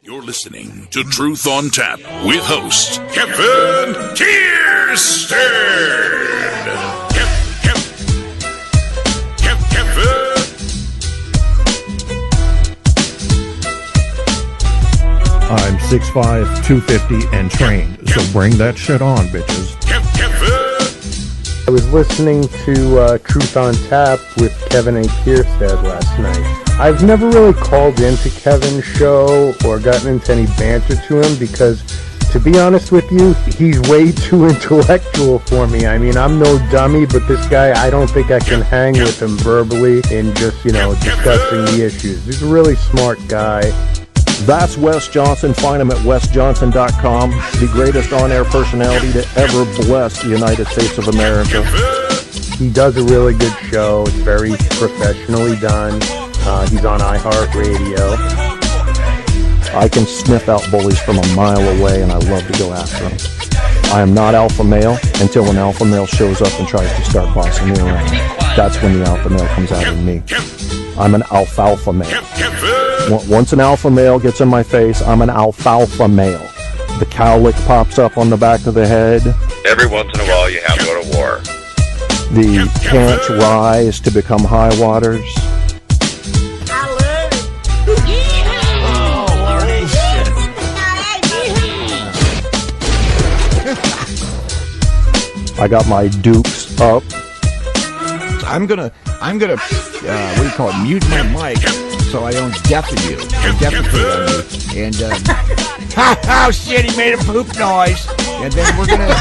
You're listening to Truth on Tap with host Kevin Kierstead. Kevin. I'm 6'5", 250, and trained, so bring that shit on, bitches. I was listening to Truth on Tap with Kevin and Kierstead last night. I've never really called into Kevin's show or gotten into any banter to him because, to be honest with you, he's way too intellectual for me. I mean, I'm no dummy, but this guy, I don't think I can hang with him verbally and just, discussing the issues. He's a really smart guy. That's Wes Johnson. Find him at wesjohnson.com. The greatest on-air personality to ever bless the United States of America. He does a really good show. It's very professionally done. He's on iHeartRadio. I can sniff out bullies from a mile away, and I love to go after them. I am not alpha male until an alpha male shows up and tries to start bossing me around. That's when the alpha male comes out in me. I'm an alfalfa male. Once an alpha male gets in my face, I'm an alfalfa male. The cowlick pops up on the back of the head. Every once in a while you have to go to war. The pants rise to become high waters. I got my dukes up. I'm gonna, what do you call it, mute my mic so I don't deafen you, or defecate on you. And, oh shit, he made a poop noise. And then we're gonna...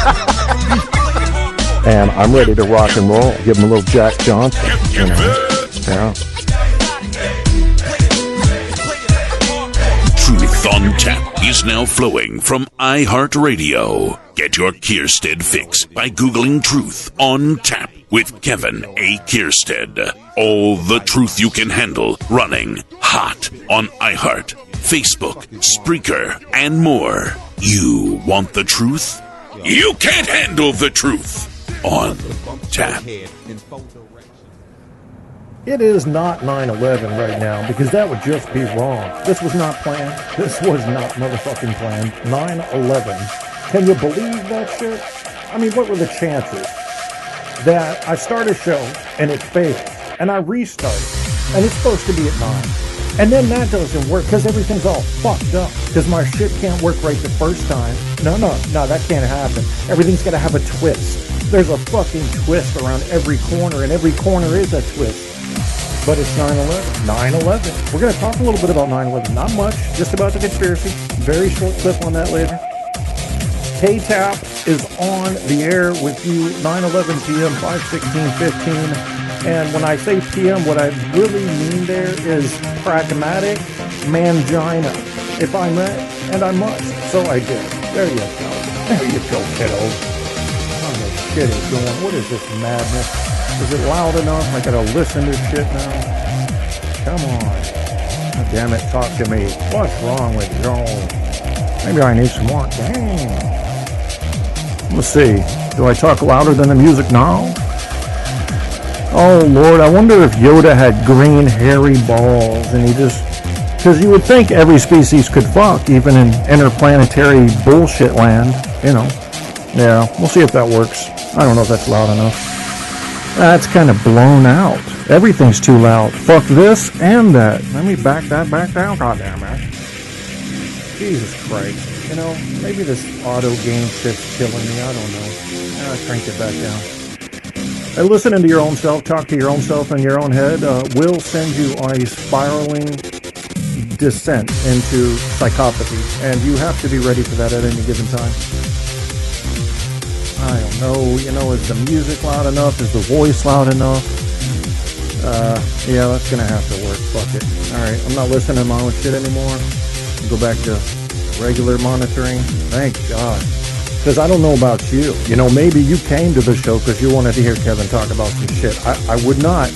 And I'm ready to rock and roll. Give him a little Jack Johnson, Yeah. Truth on Tap is now flowing from iHeartRadio. Get your Kierstead fix by Googling Truth on Tap with Kevin A. Kierstead. All the truth you can handle running hot on iHeart, Facebook, Spreaker, and more. You want the truth? You can't handle the truth on Tap. It is not 9/11 right now, because that would just be wrong. This was not planned. This was not motherfucking planned. 9/11. Can you believe that shit? I mean, what were the chances that I start a show and it fails, and I restart it, and it's supposed to be at 9, and then that doesn't work because everything's all fucked up because my shit can't work right the first time. No, that can't happen. Everything's got to have a twist. There's a fucking twist around every corner, and every corner is a twist. But it's 9/11. 9/11. We're going to talk a little bit about 9/11. Not much, just about the conspiracy. Very short clip on that later. K-Tap is on the air with you 9/11 p.m. 5/16/15. And when I say p.m., what I really mean there is pragmatic mangina. If I may, and I must, so I did. There you go. There you go, kiddo. Oh, this shit is going. What is this madness? Is it loud enough? I gotta listen to shit now. Come on. Oh, damn it, talk to me. What's wrong with Joel? Maybe I need some more. Dang. Let's see. Do I talk louder than the music now? Oh, Lord, I wonder if Yoda had green, hairy balls, and he just... Because you would think every species could fuck, even in interplanetary bullshit land, Yeah, we'll see if that works. I don't know if that's loud enough. That's kind of blown out. Everything's too loud. Fuck this and that. Let me back that back down. God damn it. Jesus Christ. Maybe this auto gain shit's killing me. I don't know. I cranked it back down. And listening to your own self, talk to your own self in your own head, will send you on a spiraling descent into psychopathy. And you have to be ready for that at any given time. I don't know, is the music loud enough? Is the voice loud enough? Yeah, that's gonna have to work. Fuck it. Alright, I'm not listening to my own shit anymore. Go back to regular monitoring. Thank God. Because I don't know about you. Maybe you came to the show because you wanted to hear Kevin talk about some shit. I would not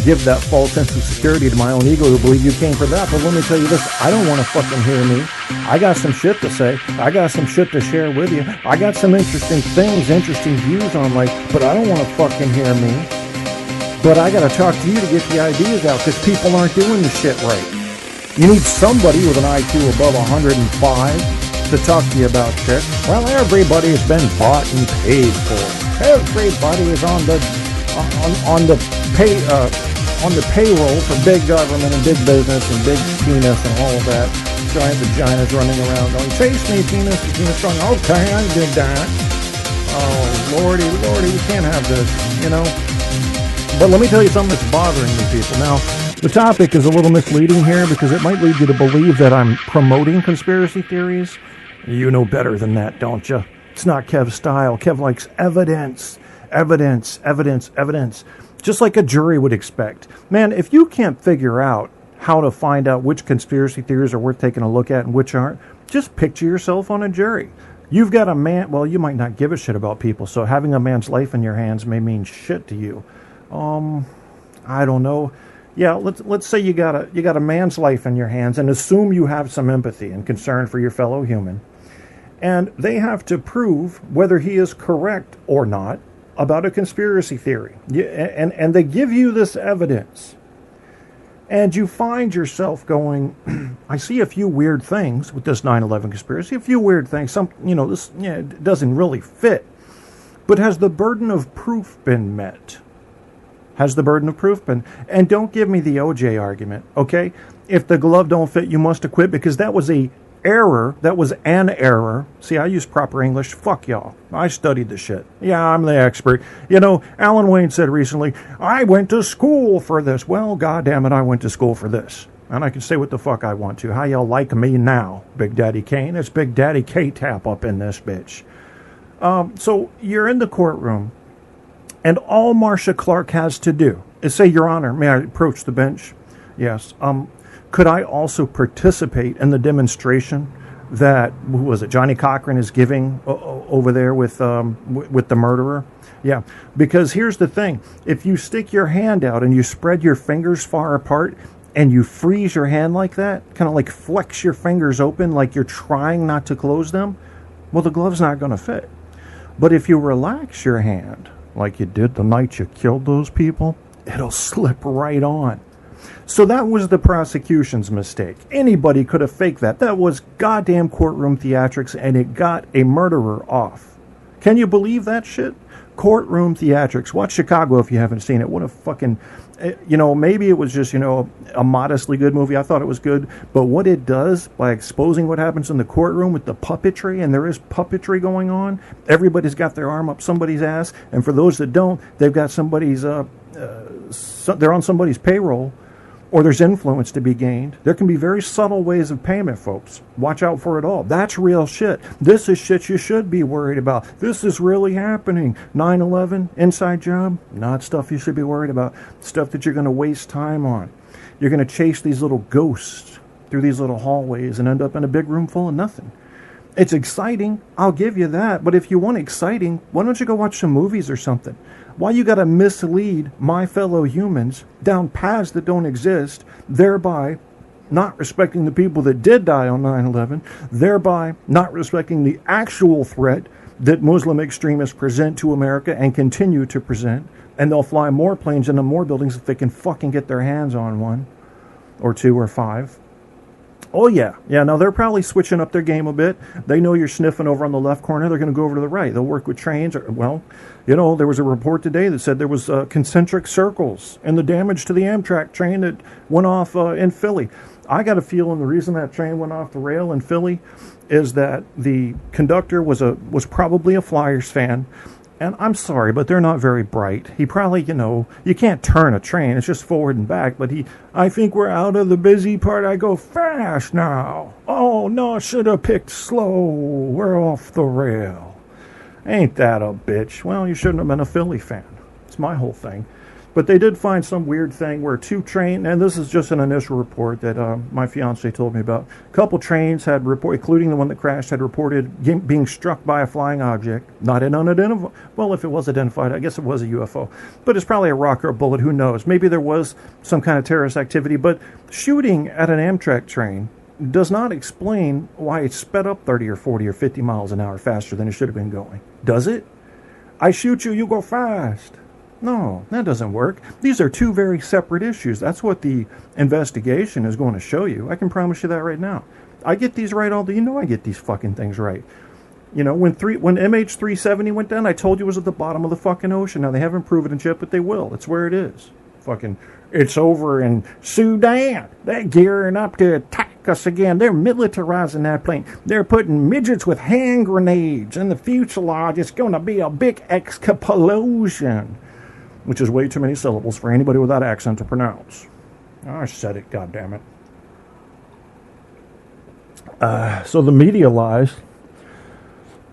give that false sense of security to my own ego to believe you came for that. But let me tell you this, I don't want to fucking hear me. I got some shit to say. I got some shit to share with you. I got some interesting things, interesting views on life, but I don't want to fucking hear me. But I got to talk to you to get the ideas out because people aren't doing the shit right. You need somebody with an IQ above 105 to talk to you about shit. Well, everybody's been bought and paid for. Everybody is on the payroll for big government and big business and big penis and all of that. Giant vaginas running around going, chase me, penis strong. Okay, I did that. Oh, lordy, you can't have this, you know. But let me tell you something that's bothering me, people. Now, the topic is a little misleading here because it might lead you to believe that I'm promoting conspiracy theories. You know better than that, don't you? It's not Kev's style. Kev likes evidence. Just like a jury would expect. Man, if you can't figure out how to find out which conspiracy theories are worth taking a look at and which aren't, just picture yourself on a jury. You've got a man, well, you might not give a shit about people, so having a man's life in your hands may mean shit to you. I don't know. Yeah, let's say you got a man's life in your hands and assume you have some empathy and concern for your fellow human. And they have to prove whether he is correct or not about a conspiracy theory. And they give you this evidence. And you find yourself going, I see a few weird things with this 9/11 conspiracy, a few weird things. It doesn't really fit. But has the burden of proof been met? Has the burden of proof been? And don't give me the OJ argument, okay? If the glove don't fit, you must acquit, because that was an error. See, I use proper English. Fuck y'all. I studied the shit. Yeah, I'm the expert. You know, Alan Wayne said recently, I went to school for this. Well, goddamn it, I went to school for this. And I can say what the fuck I want to. How y'all like me now, Big Daddy Kane? It's Big Daddy K-Tap up in this bitch. So you're in the courtroom, and all Marcia Clark has to do is say, Your Honor, may I approach the bench? Yes. Could I also participate in the demonstration that, who was it, Johnny Cochran is giving over there with the murderer? Yeah, because here's the thing. If you stick your hand out and you spread your fingers far apart and you freeze your hand like that, kind of like flex your fingers open like you're trying not to close them, well, the glove's not going to fit. But if you relax your hand like you did the night you killed those people, it'll slip right on. So that was the prosecution's mistake. Anybody could have faked that. That was goddamn courtroom theatrics, and it got a murderer off. Can you believe that shit? Courtroom theatrics. Watch Chicago if you haven't seen it. What a fucking, maybe it was just, a modestly good movie. I thought it was good. But what it does by exposing what happens in the courtroom with the puppetry, and there is puppetry going on, everybody's got their arm up somebody's ass. And for those that don't, they've got somebody's, they're on somebody's payroll, or there's influence to be gained. There can be very subtle ways of payment, folks. Watch out for it all. That's real shit. This is shit you should be worried about. This is really happening. 9/11, inside job, not stuff you should be worried about. Stuff that you're going to waste time on. You're going to chase these little ghosts through these little hallways and end up in a big room full of nothing. It's exciting, I'll give you that. But if you want exciting, why don't you go watch some movies or something? Why you got to mislead my fellow humans down paths that don't exist, thereby not respecting the people that did die on 9/11, thereby not respecting the actual threat that Muslim extremists present to America and continue to present, and they'll fly more planes into more buildings if they can fucking get their hands on one, or two, or five. Oh, yeah. Yeah, now they're probably switching up their game a bit. They know you're sniffing over on the left corner. They're going to go over to the right. They'll work with trains. There was a report today that said there was concentric circles and the damage to the Amtrak train that went off in Philly. I got a feeling the reason that train went off the rail in Philly is that the conductor was probably a Flyers fan. And I'm sorry, but they're not very bright. He probably, you can't turn a train. It's just forward and back. But I think we're out of the busy part. I go fast now. Oh, no, I should have picked slow. We're off the rail. Ain't that a bitch? Well, you shouldn't have been a Philly fan. It's my whole thing. But they did find some weird thing where two trains, and this is just an initial report that my fiance told me about. A couple trains had reported, including the one that crashed, had reported being struck by a flying object. Not an unidentified. Well, if it was identified, I guess it was a UFO. But it's probably a rocket or a bullet. Who knows? Maybe there was some kind of terrorist activity. But shooting at an Amtrak train does not explain why it sped up 30 or 40 or 50 miles an hour faster than it should have been going. Does it? I shoot you, you go fast. No, that doesn't work. These are two very separate issues. That's what the investigation is going to show you. I can promise you that right now. I get these right all the... You know I get these fucking things right. You know, when MH370 went down, I told you it was at the bottom of the fucking ocean. Now, they haven't proven it yet, but they will. It's where it is. Fucking... It's over in Sudan. They're gearing up to attack us again. They're militarizing that plane. They're putting midgets with hand grenades in the fuselage. It's going to be a big explosion. Which is way too many syllables for anybody without accent to pronounce. I said it, goddammit. So the media lies.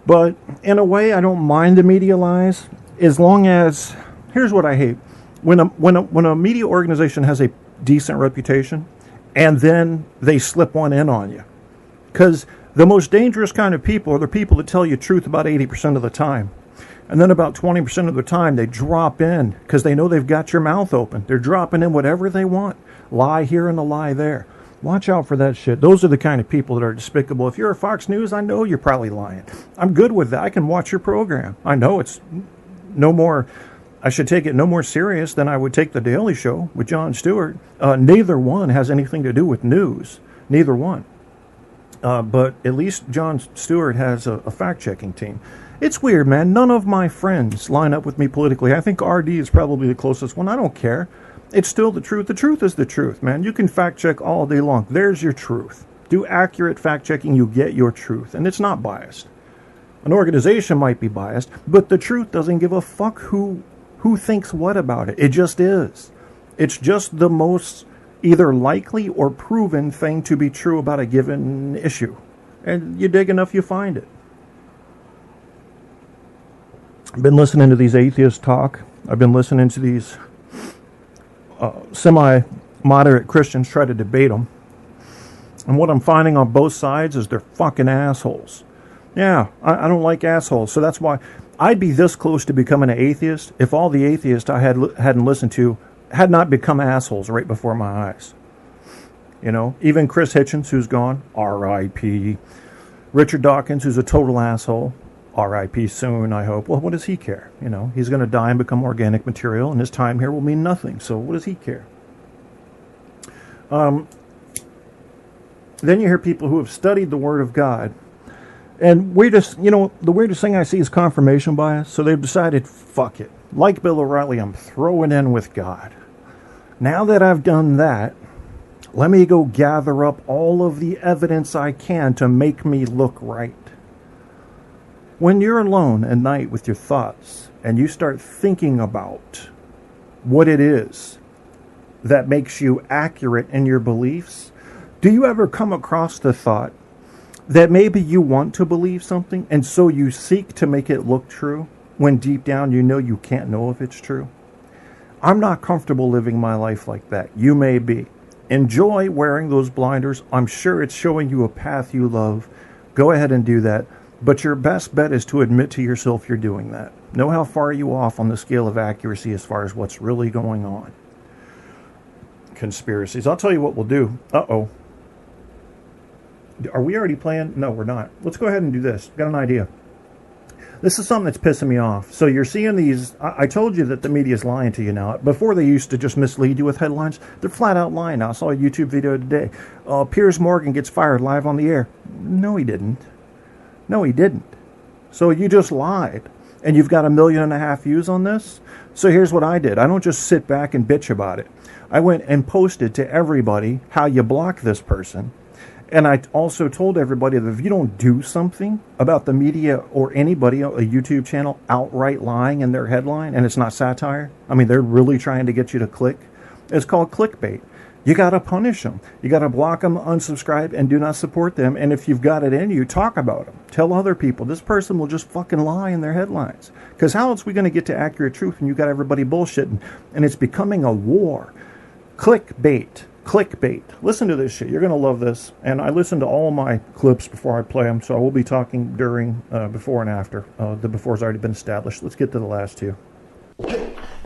But in a way, I don't mind the media lies. As long as... Here's what I hate. When a media organization has a decent reputation, and then they slip one in on you. Because the most dangerous kind of people are the people that tell you truth about 80% of the time. And then about 20% of the time, they drop in because they know they've got your mouth open. They're dropping in whatever they want. Lie here and a lie there. Watch out for that shit. Those are the kind of people that are despicable. If you're a Fox News, I know you're probably lying. I'm good with that. I can watch your program. I know it's no more... I should take it no more serious than I would take The Daily Show with Jon Stewart. Neither one has anything to do with news. Neither one. But at least Jon Stewart has a fact-checking team. It's weird, man. None of my friends line up with me politically. I think RD is probably the closest one. I don't care. It's still the truth. The truth is the truth, man. You can fact-check all day long. There's your truth. Do accurate fact-checking. You get your truth. And it's not biased. An organization might be biased, but the truth doesn't give a fuck who thinks what about it. It just is. It's just the most either likely or proven thing to be true about a given issue. And you dig enough, you find it. I've been listening to these atheists talk. I've been listening to these semi-moderate Christians try to debate them. And what I'm finding on both sides is they're fucking assholes. Yeah, I don't like assholes. So that's why I'd be this close to becoming an atheist if all the atheists I hadn't listened to had not become assholes right before my eyes. You know, even Chris Hitchens, who's gone, R.I.P. Richard Dawkins, who's a total asshole, R.I.P. soon, I hope. Well, what does he care? You know, he's going to die and become organic material, and his time here will mean nothing. So what does he care? Then you hear people who have studied the Word of God. And the weirdest thing I see is confirmation bias. So they've decided, fuck it. Like Bill O'Reilly, I'm throwing in with God. Now that I've done that, let me go gather up all of the evidence I can to make me look right. When you're alone at night with your thoughts and you start thinking about what it is that makes you accurate in your beliefs, do you ever come across the thought that maybe you want to believe something and so you seek to make it look true when deep down you know you can't know if it's true? I'm not comfortable living my life like that. You may be. Enjoy wearing those blinders. I'm sure it's showing you a path you love. Go ahead and do that. But your best bet is to admit to yourself you're doing that. Know how far you off on the scale of accuracy as far as what's really going on. Conspiracies. I'll tell you what we'll do. Uh-oh. Are we already playing? No, we're not. Let's go ahead and do this. Got an idea. This is something that's pissing me off. So you're seeing these... I told you that the media's lying to you now. Before they used to just mislead you with headlines. They're flat out lying now. I saw a YouTube video today. Piers Morgan gets fired live on the air. No, he didn't. No, he didn't. So you just lied. And you've got 1.5 million views on this? So here's what I did. I don't just sit back and bitch about it. I went and posted to everybody how you block this person. And I also told everybody that if you don't do something about the media or anybody on a YouTube channel outright lying in their headline, and it's not satire, I mean, they're really trying to get you to click, it's called clickbait. You got to punish them. You got to block them, unsubscribe, and do not support them. And if you've got it in you, talk about them. Tell other people, this person will just fucking lie in their headlines. Because how else are we going to get to accurate truth when you got everybody bullshitting? And it's becoming a war. Clickbait. Clickbait. Listen to this shit. You're going to love this. And I listen to all my clips before I play them, so I will be talking during, before and after. The before's already been established. Let's get to the last two.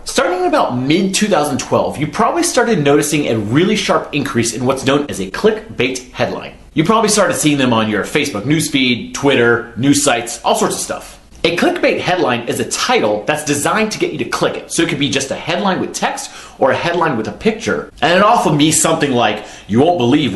Starting in about mid-2012, you probably started noticing a really sharp increase in what's known as a clickbait headline. You probably started seeing them on your Facebook newsfeed, Twitter, news sites, all sorts of stuff. A clickbait headline is a title that's designed to get you to click it. So it could be just a headline with text or a headline with a picture. And it often means something like, you won't believe